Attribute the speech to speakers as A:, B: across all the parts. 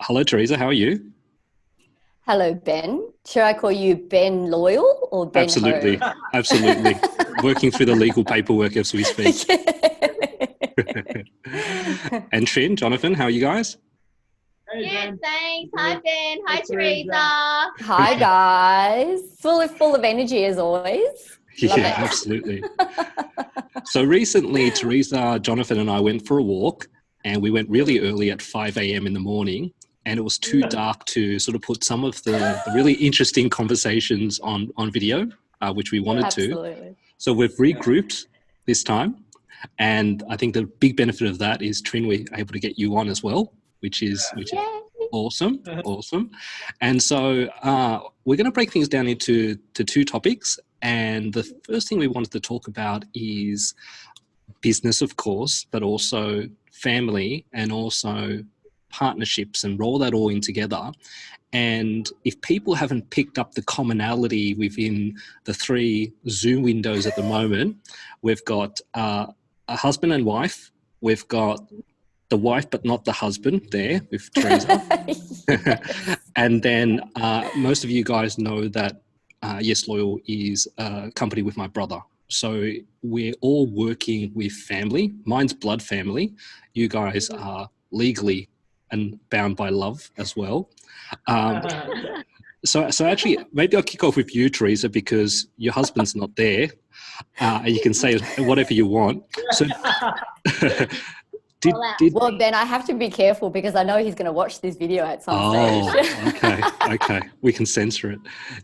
A: Hello, Teresa. How are you?
B: Hello, Ben. Should I call you Ben Loyal or Ben Ho?
A: Absolutely. Absolutely. Working through the legal paperwork as we speak. And Trin, Jonathan, how are you guys?
C: Yeah, thanks. Hi, Ben. Hi, Teresa.
B: Hi, guys. Full of energy as always. Love
A: Yeah,
B: it.
A: absolutely. So recently, Teresa, Jonathan, and I went for a walk, and we went really early at 5 a.m. in the morning. And it was too dark to sort of put some of the really interesting conversations on video, which we wanted to.
B: Absolutely.
A: So we've regrouped this time. And I think the big benefit of that is, Trin, we're able to get you on as well, which is
B: Yay.
A: awesome. Awesome. And so we're going to break things down into two topics. And the first thing we wanted to talk about is business, of course, but also family and also partnerships, and roll that all in together. And if people haven't picked up the commonality within the three Zoom windows at the moment, we've got a husband and wife. We've got the wife, but not the husband there with Teresa.
B: Yes.
A: And then most of you guys know that Yes Loyal is a company with my brother. So we're all working with family. Mine's blood family. You guys are legally and bound by love as well. So actually, maybe I'll kick off with you, Teresa, because your husband's not there, and you can say whatever you want. So, did
B: Well, Ben, I have to be careful because I know he's going to watch this video at some stage.
A: okay, we can censor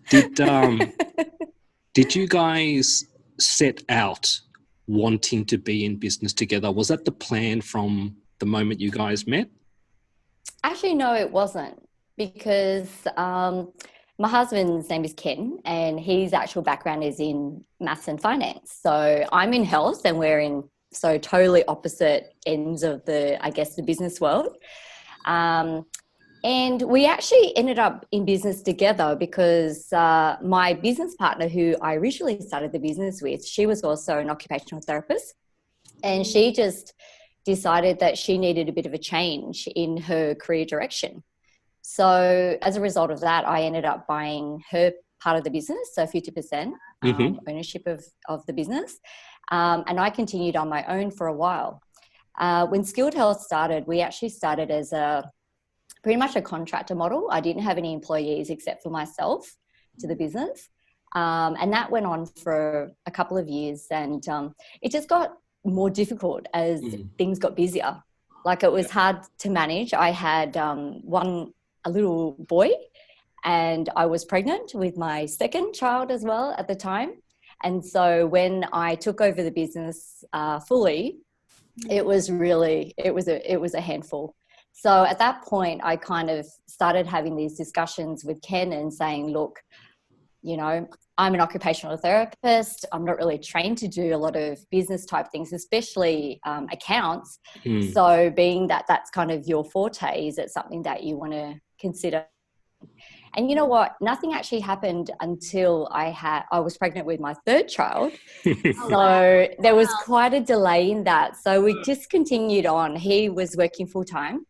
A: it. Did you guys set out wanting to be in business together? Was that the plan from the moment you guys met?
B: Actually, no, it wasn't because my husband's name is Ken and his actual background is in maths and finance. So I'm in health and we're in totally opposite ends of the business world. And we actually ended up in business together because my business partner, who I originally started the business with, she was also an occupational therapist, and she just decided that she needed a bit of a change in her career direction. So as a result of that, I ended up buying her part of the business, so 50% ownership of the business. And I continued on my own for a while. When Skilled Health started, we actually started as pretty much a contractor model. I didn't have any employees except for myself to the business. And that went on for a couple of years. And it just got more difficult as things got busier. Like, it was hard to manage. I had a little boy, and I was pregnant with my second child as well at the time. And so when I took over the business fully, it was a handful. So at that point, I kind of started having these discussions with Ken and saying, look, I'm an occupational therapist. I'm not really trained to do a lot of business type things, especially accounts. So being that that's kind of your forte, is it something that you want to consider? And you know what? Nothing actually happened until I was pregnant with my third child. So there was quite a delay in that. So we just continued on. He was working full time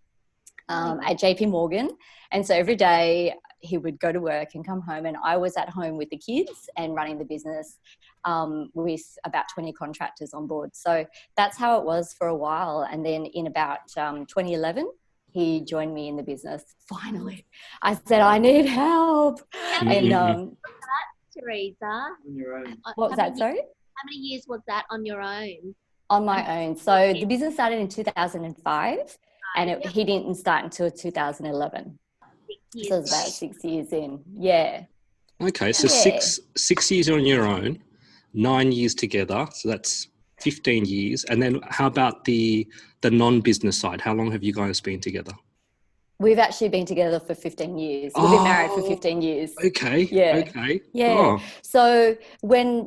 B: at JP Morgan. And so every day he would go to work and come home, and I was at home with the kids and running the business with about 20 contractors on board. So that's how it was for a while. And then in about 2011, he joined me in the business. Finally, I said, I need help. And
C: Teresa.
D: On your own.
B: what was that? Sorry?
C: How many years was that on your own?
B: On my own. So the business started in 2005, and he didn't start until 2011.
C: 6 years.
B: So it's about 6 years in. Yeah.
A: Okay, so
B: Yeah.
A: six years on your own, 9 years together. So that's 15 years. And then how about the non-business side? How long have you guys been together?
B: We've actually been together for 15 years. We've been married for 15 years.
A: Okay.
B: Yeah.
A: Okay.
B: Yeah.
A: Oh.
B: So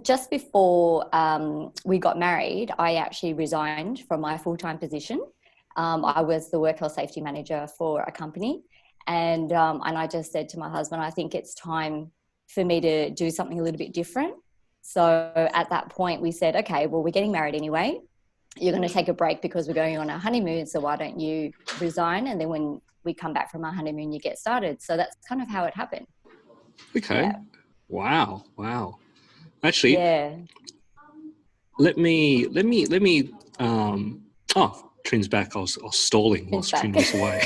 B: just before we got married, I actually resigned from my full-time position. I was the work health safety manager for a company. And I just said to my husband, I think it's time for me to do something a little bit different. So at that point we said, okay, well, we're getting married anyway. You're going to take a break because we're going on our honeymoon. So why don't you resign? And then when we come back from our honeymoon, you get started. So that's kind of how it happened.
A: Okay.
B: Yeah.
A: Wow. Actually,
B: Yeah.
A: let me. Trin's back. I was stalling whilst Trin
B: Trin's
A: was away.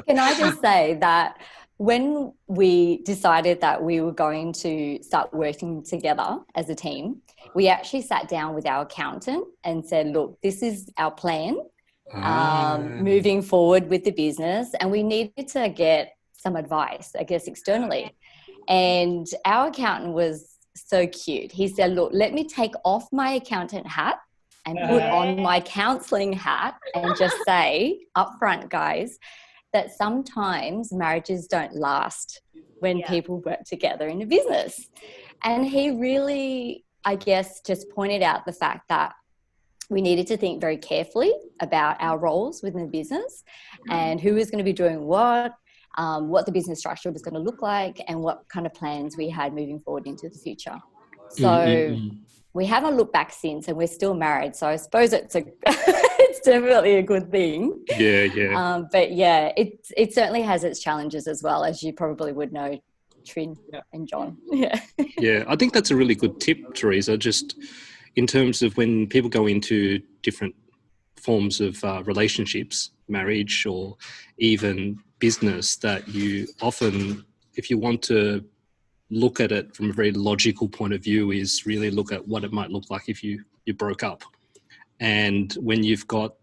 B: Can I just say that when we decided that we were going to start working together as a team, we actually sat down with our accountant and said, look, this is our plan moving forward with the business, and we needed to get some advice, I guess, externally. And our accountant was so cute. He said, look, let me take off my accountant hat and put on my counselling hat and just say upfront, guys, that sometimes marriages don't last when people work together in a business. And he really, I guess, just pointed out the fact that we needed to think very carefully about our roles within the business and who was going to be doing what the business structure was going to look like, and what kind of plans we had moving forward into the future. So we haven't looked back since, and we're still married. So I suppose it's it's definitely a good thing.
A: Yeah.
B: But yeah, it certainly has its challenges as well, as you probably would know, Trin and John.
A: Yeah, I think that's a really good tip, Teresa, just in terms of when people go into different forms of relationships, marriage or even business, that you often, if you want to look at it from a very logical point of view, is really look at what it might look like if you broke up. And when you've got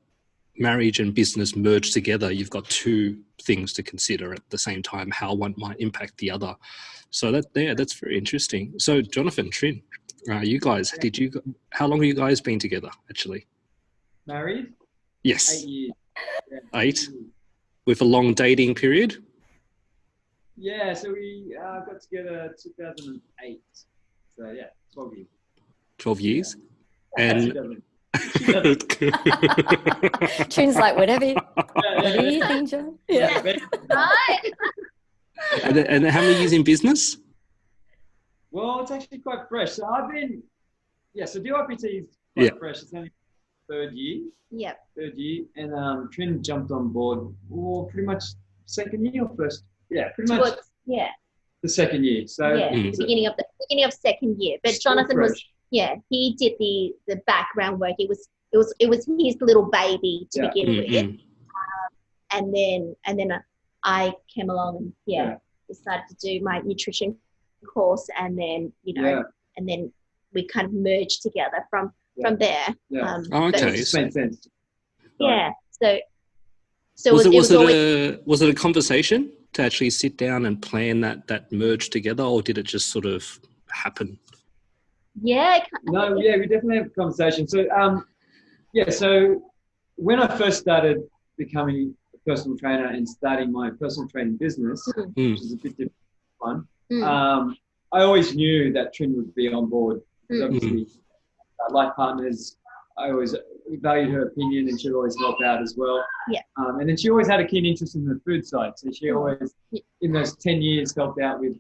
A: marriage and business merged together, you've got two things to consider at the same time, how one might impact the other. So that's very interesting. So Jonathan, Trin, you guys, how long have you guys been together actually?
D: Married?
A: Yes.
D: 8 years. Yeah.
A: 8? With a long dating period?
D: Yeah, so we got together 2008. So yeah, 12 years.
A: 12 years?
D: Yeah.
A: And
B: Trin's like, whatever you think, John. Yeah.
C: Right.
A: and how many years in business?
D: Well, it's actually quite fresh. So I've been, so DYPT is quite fresh. It's only third year.
C: Yep.
D: Third year. And Trin jumped on board, pretty much second year or first? Yeah, pretty much the second year. So
C: the beginning of second year. But Jonathan was he did the background work. It was his little baby to begin with. And then I came along and decided to do my nutrition course, and then and then we kind of merged together from there.
D: Yeah.
A: Okay.
D: It made sense.
C: Yeah. So
A: was it a conversation to actually sit down and plan that merge together, or did it just sort of happen?
D: We definitely have a conversation. So so when I first started becoming a personal trainer and starting my personal training business, which is a bit different one, I always knew that Trin would be on board, because obviously life partners, I always valued her opinion, and she'd always help out as well.
C: Yeah.
D: And then she always had a keen interest in the food side. So she always, in those 10 years, helped out with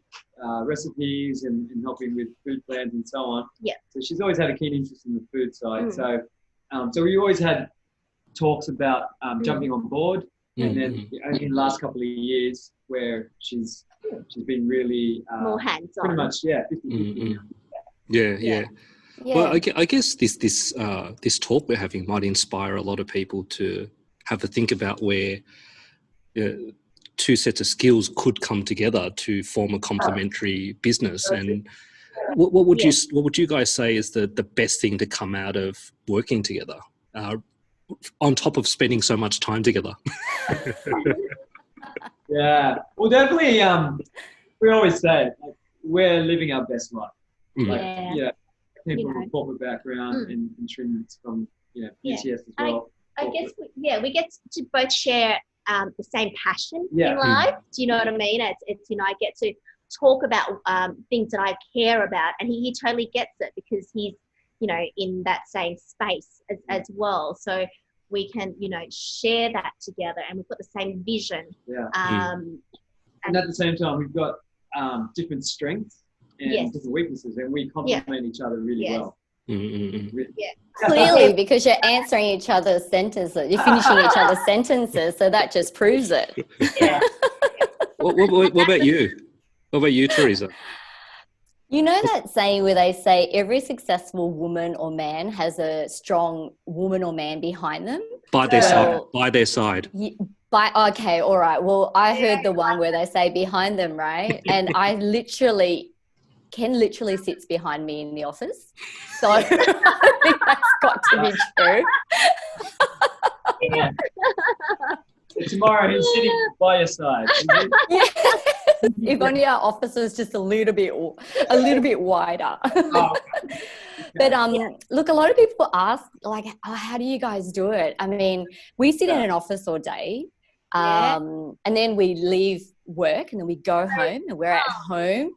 D: recipes and helping with food plans and so on.
C: Yeah.
D: So she's always had a keen interest in the food side. So we always had talks about jumping on board. And then only in the last couple of years where she's been really
C: more hands-on.
D: Pretty much, 50-50.
A: Yeah. Well, I guess this talk we're having might inspire a lot of people to have a think about where two sets of skills could come together to form a complementary business. And what would you guys say is the best thing to come out of working together, on top of spending so much time together?
D: Yeah, well, definitely. We always say we're living our best life. People from corporate background and Trin from BTS as well.
C: I guess we get to both share the same passion in life. Do you know what I mean? It's I get to talk about things that I care about, and he totally gets it, because he's in that same space as well. So we can share that together, and we've got the same vision. And
D: at the same time, we've got different strengths and different weaknesses, and we complement each other really well.
C: Yeah.
B: Clearly, because you're answering each other's sentences, you're finishing each other's sentences, so that just proves it.
C: Yeah.
A: What about you? What about you, Teresa?
B: You know that saying where they say every successful woman or man has a strong woman or man behind them?
A: By their side. By their side.
B: Okay, all right. Well, I heard the one where they say behind them, right? And Ken literally sits behind me in the office. So I think that's got to be true.
D: Yeah. So tomorrow he's sitting by your side.
B: Yeah. If only our office was just a little bit wider.
D: Oh,
B: But look, a lot of people ask, like, oh, how do you guys do it? I mean, we sit in an office all day, and then we leave work, and then we go home, and we're at home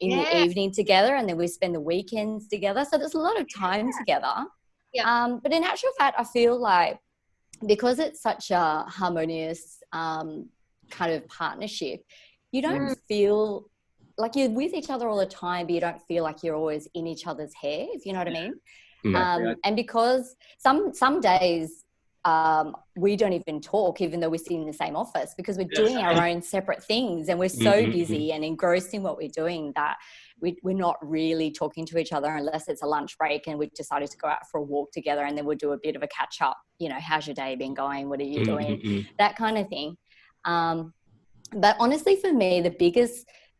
B: in the evening together, and then we spend the weekends together. So there's a lot of time together.
C: Yeah.
B: But in actual fact, I feel like because it's such a harmonious kind of partnership, you don't feel like you're with each other all the time, but you don't feel like you're always in each other's hair, if you know what I mean. And because some days we don't even talk, even though we're sitting in the same office, because we're doing our own separate things, and we're so busy and engrossed in what we're doing that we're not really talking to each other unless it's a lunch break and we've decided to go out for a walk together, and then we'll do a bit of a catch up, you know, how's your day been going, what are you doing, that kind of thing. But honestly, for me, the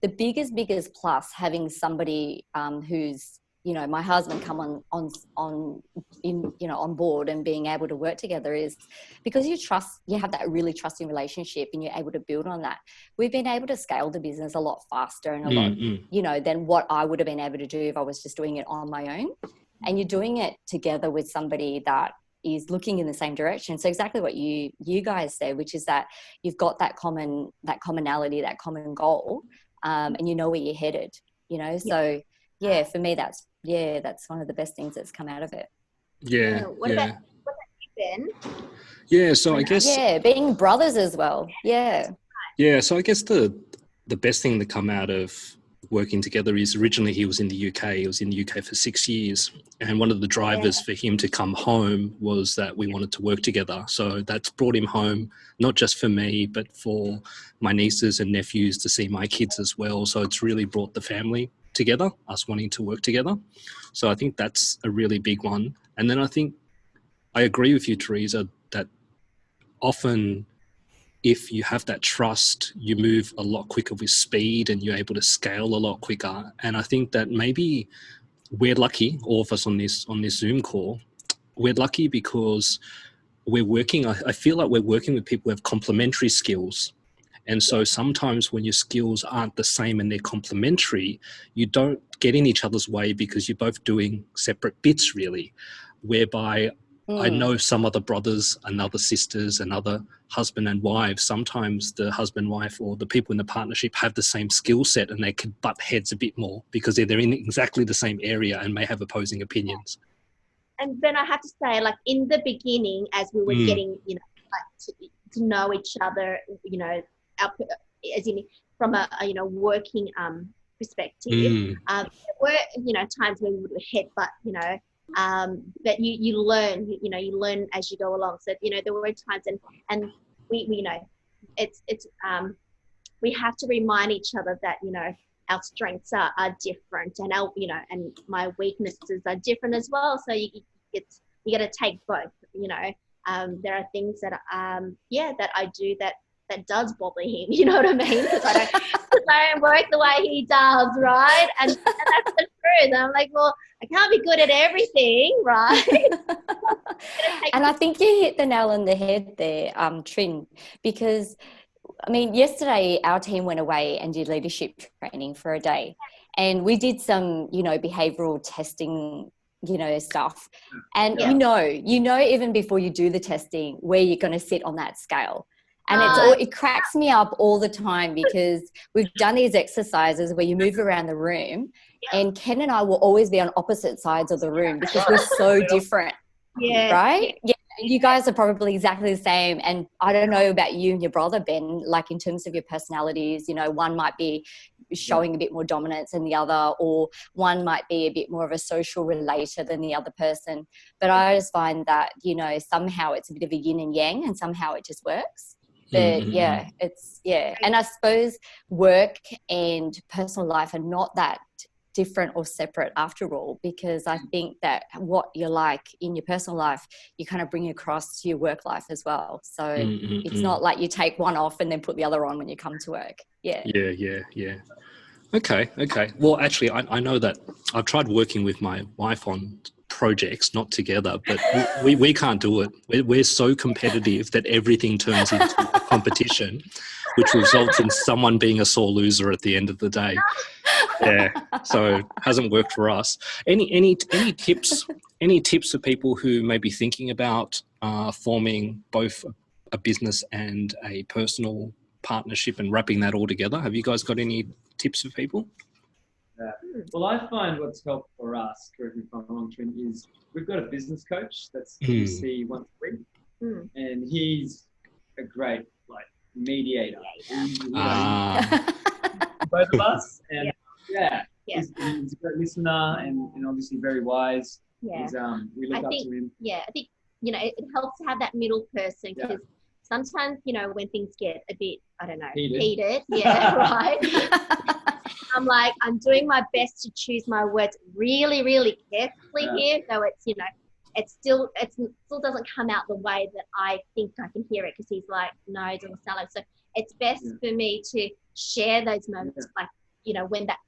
B: biggest plus having somebody who's, you know, my husband come on board and being able to work together is because you have that really trusting relationship, and you're able to build on that. We've been able to scale the business a lot faster and a lot, you know, than what I would have been able to do if I was just doing it on my own. And you're doing it together with somebody that is looking in the same direction. So exactly what you guys said, which is that you've got that commonality, that common goal, and you know where you're headed, you know. So yeah, for me, that's one of the best things that's come out of it.
A: Yeah.
C: What about you, Ben?
A: Yeah. So I guess.
B: Yeah, being brothers as well. Yeah.
A: Yeah. So I guess the best thing that come out of working together is originally he was in the UK. He was in the UK for 6 years. And one of the drivers for him to come home was that we wanted to work together. So that's brought him home, not just for me, but for my nieces and nephews to see my kids as well. So it's really brought the family together, us wanting to work together. So I think that's a really big one. And then I think I agree with you, Teresa, that often if you have that trust, you move a lot quicker with speed and you're able to scale a lot quicker. And I think that maybe we're lucky, all of us on this Zoom call, we're lucky because we're working, I feel like we're working with people who have complementary skills. And so sometimes when your skills aren't the same and they're complementary, you don't get in each other's way because you're both doing separate bits really, whereby I know some other brothers and other sisters and other husband and wives, sometimes the husband, wife, or the people in the partnership have the same skill set and they could butt heads a bit more because they're in exactly the same area and may have opposing opinions.
C: And then I have to say, like in the beginning, as we were getting, you know, like to know each other, you know, as in from a you know, working perspective, there were, you know, times when we would headbutt, you know, but you learn, you learn as you go along. So, you know, there were times and we you know, it's we have to remind each other that, you know, our strengths are different, and our, you know, and my weaknesses are different as well. So you got to take both, you know. There are things that that I do that does bother him, you know what I mean? Because I don't work the way he does, right? And that's the truth. And I'm like, well, I can't be good at everything, right?
B: And I think you hit the nail on the head there, Trin, because I mean, yesterday our team went away and did leadership training for a day, and we did some, you know, behavioral testing, you know, stuff. And you know, even before you do the testing, where you're going to sit on that scale. And it cracks me up all the time because we've done these exercises where you move around the room, and Ken and I will always be on opposite sides of the room because we're so different.
C: Yeah.
B: Right? Yeah. You guys are probably exactly the same. And I don't know about you and your brother, Ben, like in terms of your personalities, you know, one might be showing a bit more dominance than the other, or one might be a bit more of a social relator than the other person. But I just find that, you know, somehow it's a bit of a yin and yang, and somehow it just works. But yeah, it's, yeah. And I suppose work and personal life are not that different or separate after all, because I think that what you're like in your personal life, you kind of bring across to your work life as well. So it's not like you take one off and then put the other on when you come to work. Yeah.
A: Okay. Well, actually, I know that I've tried working with my wife on projects, not together, but we can't do it. We're so competitive that everything turns into a competition, which results in someone being a sore loser at the end of the day. Yeah, so hasn't worked for us. Any tips? Any tips for people who may be thinking about forming both a business and a personal partnership and wrapping that all together? Have you guys got any tips for people?
D: Well, I find what's helped for us, correct me if I'm wrong, Trent, is we've got a business coach that's we see once a week, and he's a great mediator. Both of us, and he's a great listener and obviously very wise. Yeah, we look up to him. Yeah, I think it helps to have that middle person, because sometimes when things get a bit heated, right. I'm doing my best to choose my words really, really carefully here. So it's, it still doesn't come out the way that I think I can hear it, because he's like, no, it doesn't sound like. So it's best for me to share those moments, when that,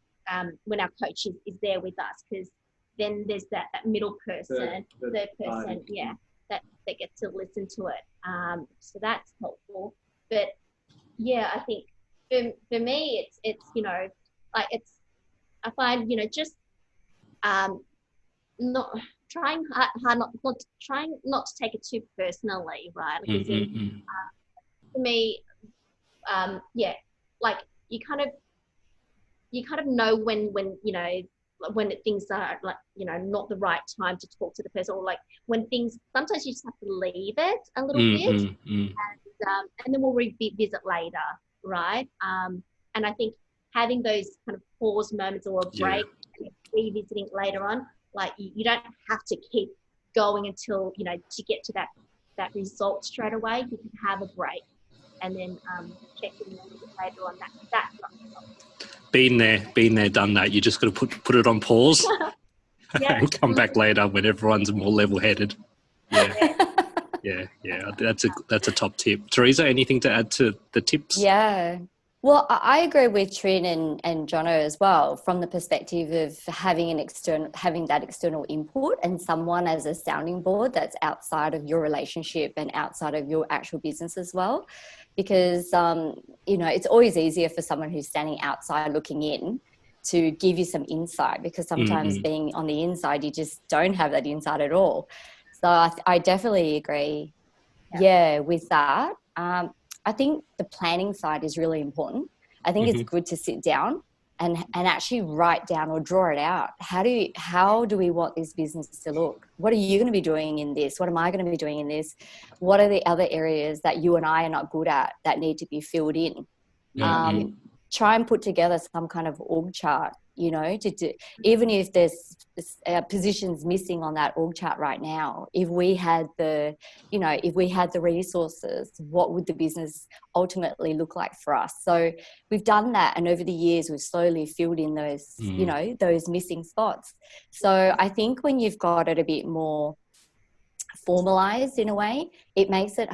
D: when our coach is there with us, because then there's that middle person, third person, that gets to listen to it. So that's helpful. But yeah, I think for me, it's I find just not trying hard not trying not to take it too personally, right? For me, you kind of know when things are not the right time to talk to the person, or when things, sometimes you just have to leave it a little bit, and then we'll revisit later, right? And I think having those kind of pause moments or a break and revisiting later on, you don't have to keep going until to get to that result straight away. You can have a break and then check in a little bit later on. That's
A: been there, done that. You just got to put it on pause and come back later when everyone's more level-headed. Yeah. That's a top tip. Teresa, anything to add to the tips?
B: Yeah. Well, I agree with Trin and Jono as well, from the perspective of having that external input and someone as a sounding board that's outside of your relationship and outside of your actual business as well. Because, it's always easier for someone who's standing outside looking in to give you some insight, because sometimes being on the inside, you just don't have that insight at all. So I definitely agree, with that. I think the planning side is really important. I think it's good to sit down and actually write down or draw it out. How do we want this business to look? What are you going to be doing in this? What am I going to be doing in this? What are the other areas that you and I are not good at that need to be filled in? Try and put together some kind of org chart, even if there's positions missing on that org chart right now. If we had the resources, what would the business ultimately look like for us? So we've done that, and over the years we've slowly filled in those, those missing spots. So I think when you've got it a bit more formalized in a way, it makes it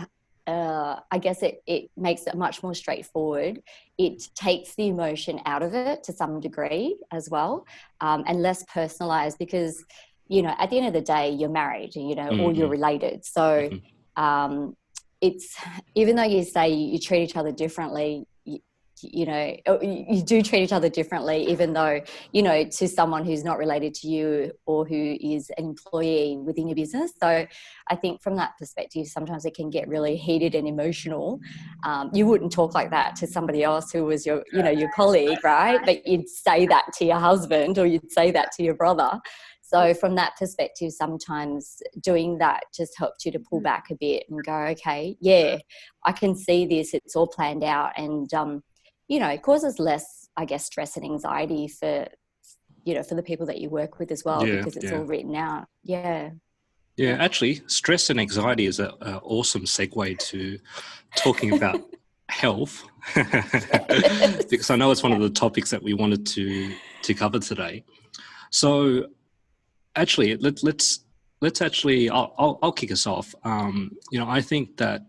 B: it makes it much more straightforward. It takes the emotion out of it to some degree as well, and less personalized, because, at the end of the day, you're married, or you're related. So it's, even though you say you treat each other differently, you do treat each other differently, even though, to someone who's not related to you or who is an employee within your business. So I think from that perspective, sometimes it can get really heated and emotional. You wouldn't talk like that to somebody else who was your colleague, right? But you'd say that to your husband, or you'd say that to your brother. So from that perspective, sometimes doing that just helps you to pull back a bit and go, okay, I can see this, it's all planned out, and it causes less I guess, stress and anxiety for, for the people that you work with as well, because it's all written out. Yeah.
A: Yeah, actually, stress and anxiety is an awesome segue to talking about health, because I know it's one of the topics that we wanted to cover today. So, actually, let's actually I'll kick us off. I think that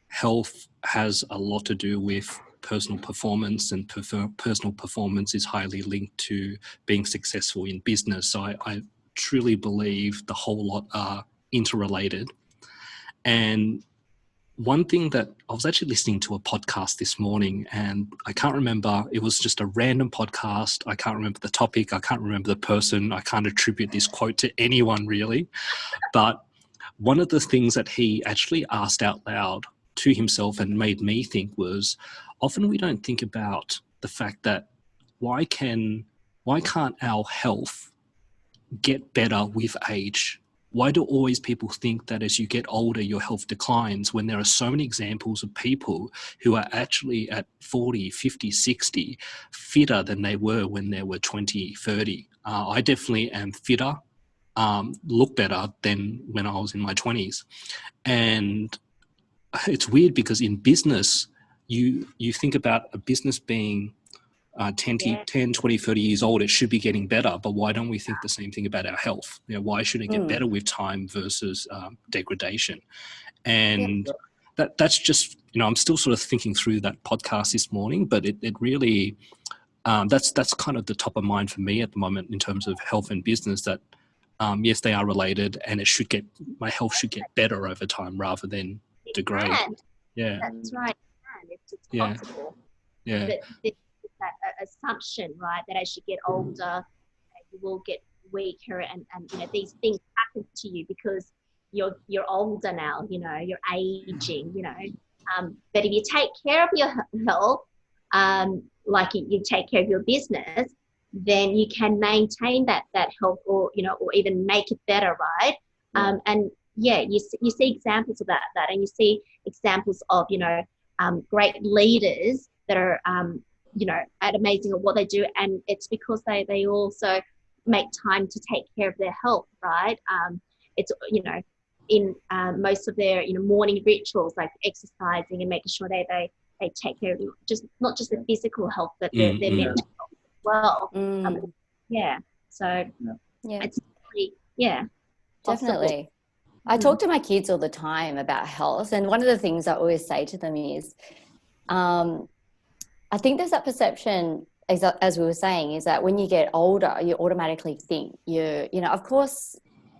A: health has a lot to do with personal performance, and personal performance is highly linked to being successful in business. So I truly believe the whole lot are interrelated. And one thing that I was actually listening to a podcast this morning, and I can't remember, it was just a random podcast. I can't remember the topic. I can't remember the person. I can't attribute this quote to anyone really. But one of the things that he actually asked out loud to himself and made me think was, often we don't think about the fact that why can't our health get better with age? Why do always people think that as you get older, your health declines, when there are so many examples of people who are actually at 40, 50, 60, fitter than they were when they were 20, 30? I definitely am fitter, look better than when I was in my 20s. And it's weird because in business, you think about a business being 10, 20, 30 years old, it should be getting better. But why don't we think the same thing about our health? Why should it get better with time versus degradation? And that's just, I'm still sort of thinking through that podcast this morning, but it really, that's kind of the top of mind for me at the moment in terms of health and business, that yes, they are related, and my health should get better over time rather than degrade. Yeah.
C: That's right. It's possible.
A: Yeah.
C: But that assumption, right, that as you get older, you will get weaker, and these things happen to you because you're older now, you're aging, but if you take care of your health, like you take care of your business, then you can maintain that health, or even make it better, right? And you see examples of that, and you see examples of great leaders that are at amazing at what they do, and it's because they also make time to take care of their health, right? It's in most of their morning rituals, like exercising and making sure they take care of not just the physical health, but their mental health as well. So it's really,
B: definitely. I talk to my kids all the time about health, and one of the things I always say to them is, I think there's that perception, as we were saying, is that when you get older, you automatically think of course,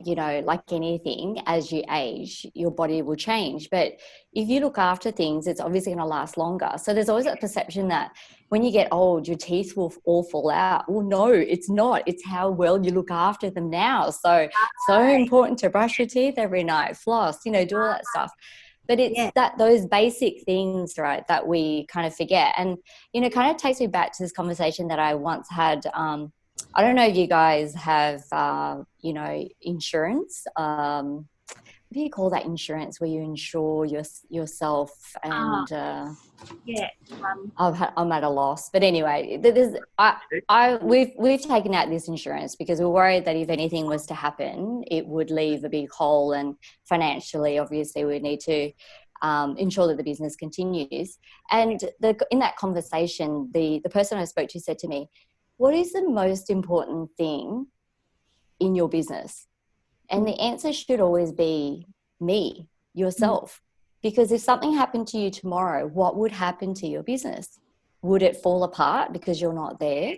B: like anything, as you age, your body will change. But if you look after things, it's obviously going to last longer. So there's always that perception that when you get old, your teeth will all fall out. Well, no, it's not. It's how well you look after them now. So important to brush your teeth every night, floss, do all that stuff. But it's those basic things, right, that we kind of forget. And, kind of takes me back to this conversation that I once had. I don't know if you guys have, insurance. What do you call that insurance where you insure yourself? And I'm at a loss. But anyway, we've taken out this insurance because we're worried that if anything was to happen, it would leave a big hole, and financially, obviously, we need to ensure that the business continues. And in that conversation, the person I spoke to said to me, "What is the most important thing in your business?" And the answer should always be me, yourself. Because if something happened to you tomorrow, what would happen to your business? Would it fall apart because you're not there?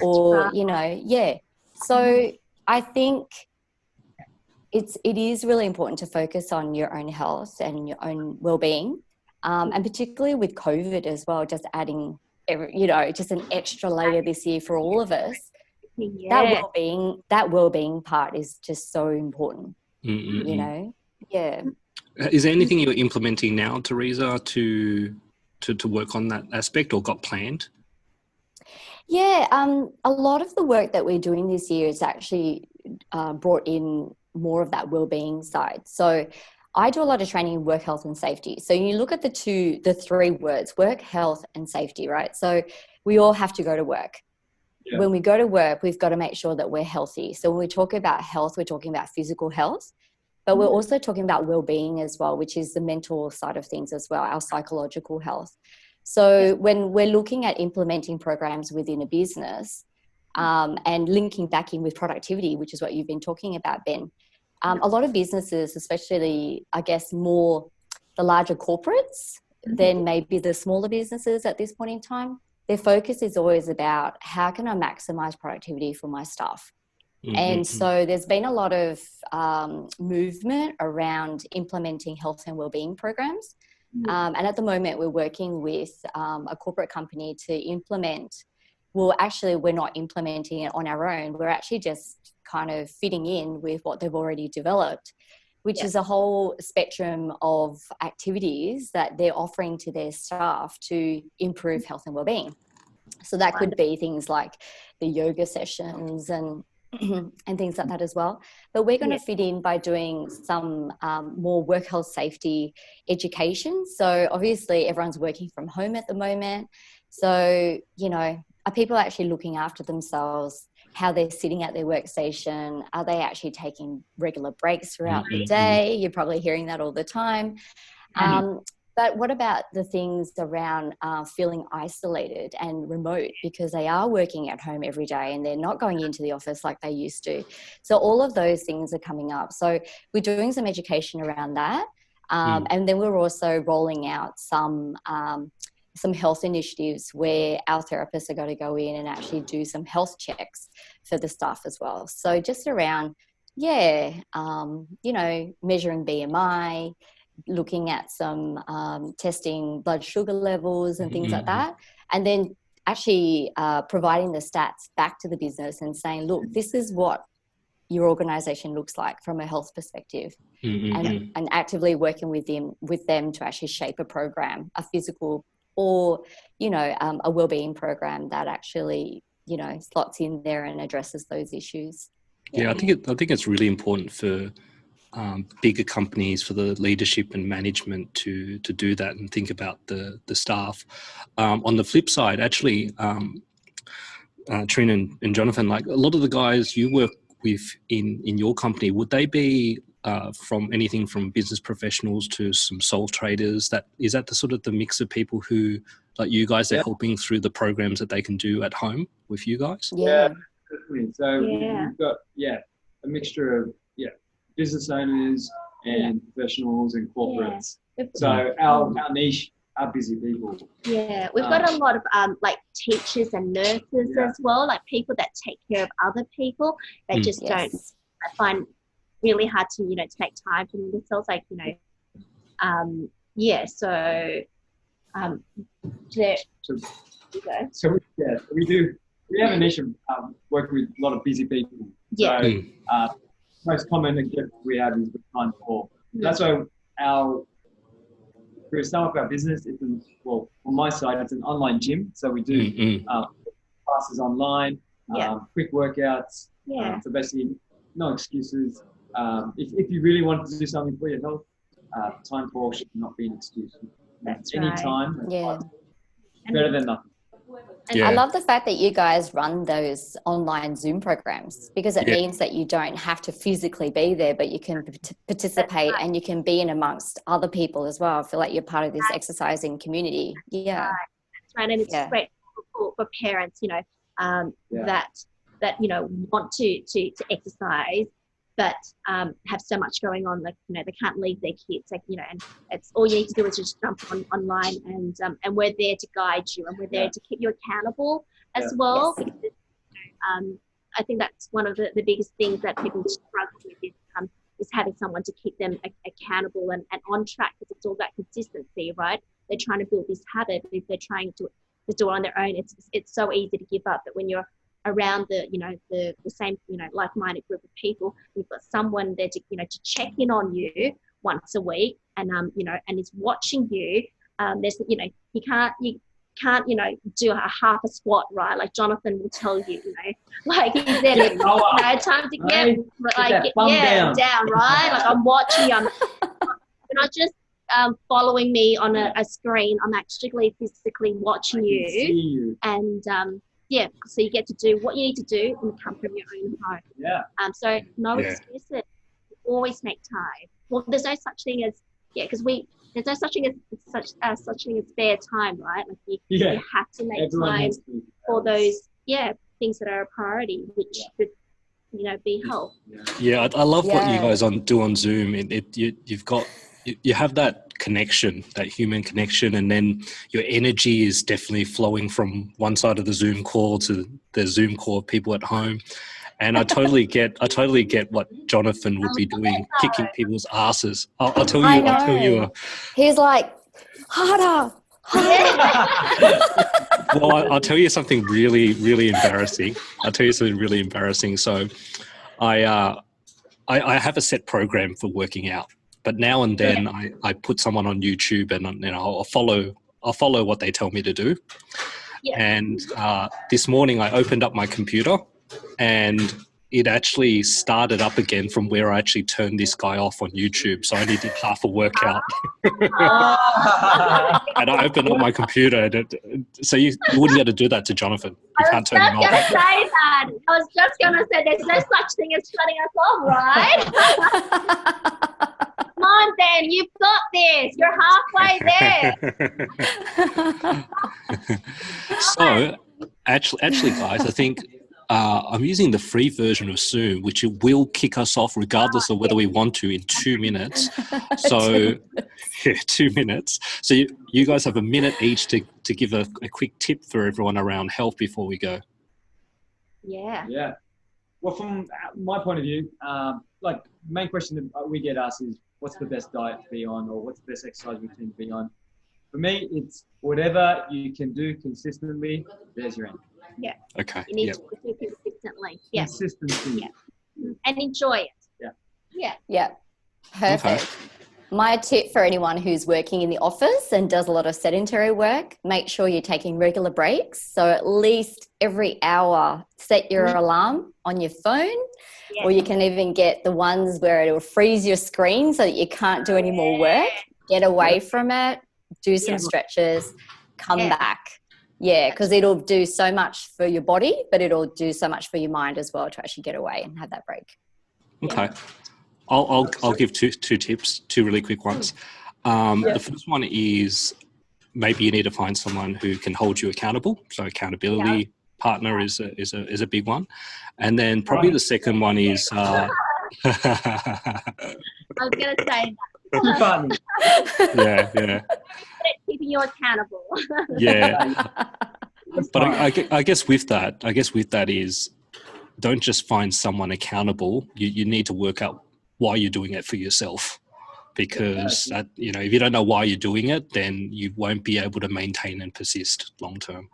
B: Or, So I think it is really important to focus on your own health and your own well-being. And particularly with COVID as well, just adding, just an extra layer this year for all of us. That well-being part is just so important.
A: Is there anything you're implementing now, Teresa, to work on that aspect, or got planned?
B: A lot of the work that we're doing this year is actually brought in more of that well-being side. So I do a lot of training in work health and safety. So you look at the three words, work, health, and safety, right? So we all have to go to work. Yeah. When we go to work, we've got to make sure that we're healthy. So when we talk about health, we're talking about physical health, but we're also talking about well-being as well, which is the mental side of things as well, our psychological health. So when we're looking at implementing programs within a business and linking back in with productivity, which is what you've been talking about, Ben, a lot of businesses, especially, I guess, more the larger corporates than maybe the smaller businesses at this point in time, their focus is always about how can I maximize productivity for my staff? Mm-hmm. And so there's been a lot of movement around implementing health and wellbeing programs. Mm-hmm. And at the moment, we're working with a corporate company to implement. Well, actually, we're not implementing it on our own. We're actually just kind of fitting in with what they've already developed, which is a whole spectrum of activities that they're offering to their staff to improve health and well-being. So that could be things like the yoga sessions and things like that as well. But we're going to fit in by doing some more work health safety education. So obviously everyone's working from home at the moment. So, you know, are people actually looking after themselves? How they're sitting at their workstation? Are they actually taking regular breaks throughout the day? You're probably hearing that all the time. But what about the things around feeling isolated and remote because they are working at home every day and they're not going into the office like they used to? So all of those things are coming up. So we're doing some education around that. And then we're also rolling out some health initiatives where our therapists are going to go in and actually do some health checks for the staff as well. So just around, you know, measuring BMI, looking at some testing blood sugar levels and things like that. And then actually providing the stats back to the business and saying, look, this is what your organization looks like from a health perspective. And actively working with them to actually shape a program, a physical or, you know, a wellbeing program that actually, you know, slots in there and addresses those issues.
A: Yeah, I think it's really important for bigger companies, for the leadership and management to do that and think about the staff. On the flip side, actually, Trina and Jonathan, like a lot of the guys you work with in your company, would they be from anything from business professionals to some sole traders? Is that the sort of the mix of people who, like you guys, are helping through the programs that they can do at home with you guys?
D: Yeah, definitely. So we've got a mixture of business owners and professionals and corporates. So our niche are busy people.
C: Yeah, we've got a lot of like teachers and nurses as well, like people that take care of other people that just don't, I find really hard to, you know, to make time for themselves, like, you know,
D: we have a niche of working with a lot of busy people. So most common objective we have is with time for. That's why for some of our business, on my side, it's an online gym. So we do classes online, quick workouts. So basically, no excuses. If you really want to do something for your health, time for should not be an excuse.
C: That's
D: any time. Better than nothing.
B: And I love the fact that you guys run those online Zoom programs because it means that you don't have to physically be there, but you can participate and you can be in amongst other people as well. I feel like you're part of this exercising community. Yeah.
C: That's right. And it's great for parents, you know, that, you know, want to exercise, but have so much going on, like, you know, they can't leave their kids, like, you know, and it's all you need to do is just jump online and we're there to guide you and we're there to keep you accountable as well.
B: Yes.
C: Because, you know, I think that's one of the biggest things that people struggle with is having someone to keep them accountable and on track, because it's all about consistency, right? They're trying to build this habit. If they're trying to do it on their own, it's so easy to give up. But when you're around the same, you know, like-minded group of people, you've got someone there to, you know, to check in on you once a week and you know, and is watching you. There's, you know, you can't you know, do a half a squat, right? Like Jonathan will tell you, you know, like he's there, you know, time to get down, right? Like I'm watching you, I'm not just following me on a screen. I'm actually physically watching you. And so you get to do what you need to do and come from your own home.
D: Yeah.
C: So no excuses. Always make time. Well, there's no such thing as there's no such thing as spare time, right? Like you have to make time for those things that are a priority, which could be health.
A: Yeah, I love what you guys do on Zoom. You have that connection, that human connection, and then your energy is definitely flowing from one side of the Zoom call to the Zoom call of people at home. And I totally get what Jonathan would be doing, kicking people's asses. I'll tell you.
B: He's like, harder.
A: Well, I'll tell you something really, really embarrassing. So I have a set program for working out, but now and then I put someone on YouTube and I'll follow what they tell me to do. Yeah. And this morning I opened up my computer and it actually started up again from where I actually turned this guy off on YouTube. So I only did half a workout. And I opened up my computer. So you wouldn't be able to do that to Jonathan. You can't turn him off.
C: I was just going to say there's no such thing as shutting us off, right? Come on, Dan, you've got this. You're halfway there.
A: So actually, guys, I think I'm using the free version of Zoom, which it will kick us off regardless of whether we want to in 2 minutes. So 2 minutes. So you guys have a minute each to give a quick tip for everyone around health before we go.
C: Yeah.
D: Well, from my point of view, like main question that we get asked is, what's the best diet to be on, or what's the best exercise routine to be on? For me, it's whatever you can do consistently. There's your end.
C: Yeah.
A: Okay.
C: You need to do consistently. Yeah.
D: Consistency.
C: Yeah. And enjoy it.
D: Yeah.
B: Yeah. Perfect. Okay. My tip for anyone who's working in the office and does a lot of sedentary work, make sure you're taking regular breaks. So at least every hour, set your alarm on your phone, or you can even get the ones where it will freeze your screen so that you can't do any more work. Get away from it, do some stretches, come back. Yeah, because it'll do so much for your body, but it'll do so much for your mind as well to actually get away and have that break.
A: Okay. I'll give two tips, two really quick ones. The first one is maybe you need to find someone who can hold you accountable. So accountability partner is a big one. And then probably the second one is
C: I was going to say
D: that.
A: Yeah.
C: Keeping you accountable.
A: Yeah. But I guess with that is, don't just find someone accountable. You need to work out why you're doing it for yourself, because if you don't know why you're doing it, then you won't be able to maintain and persist long term.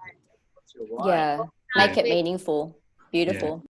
B: Yeah, make it meaningful. Beautiful.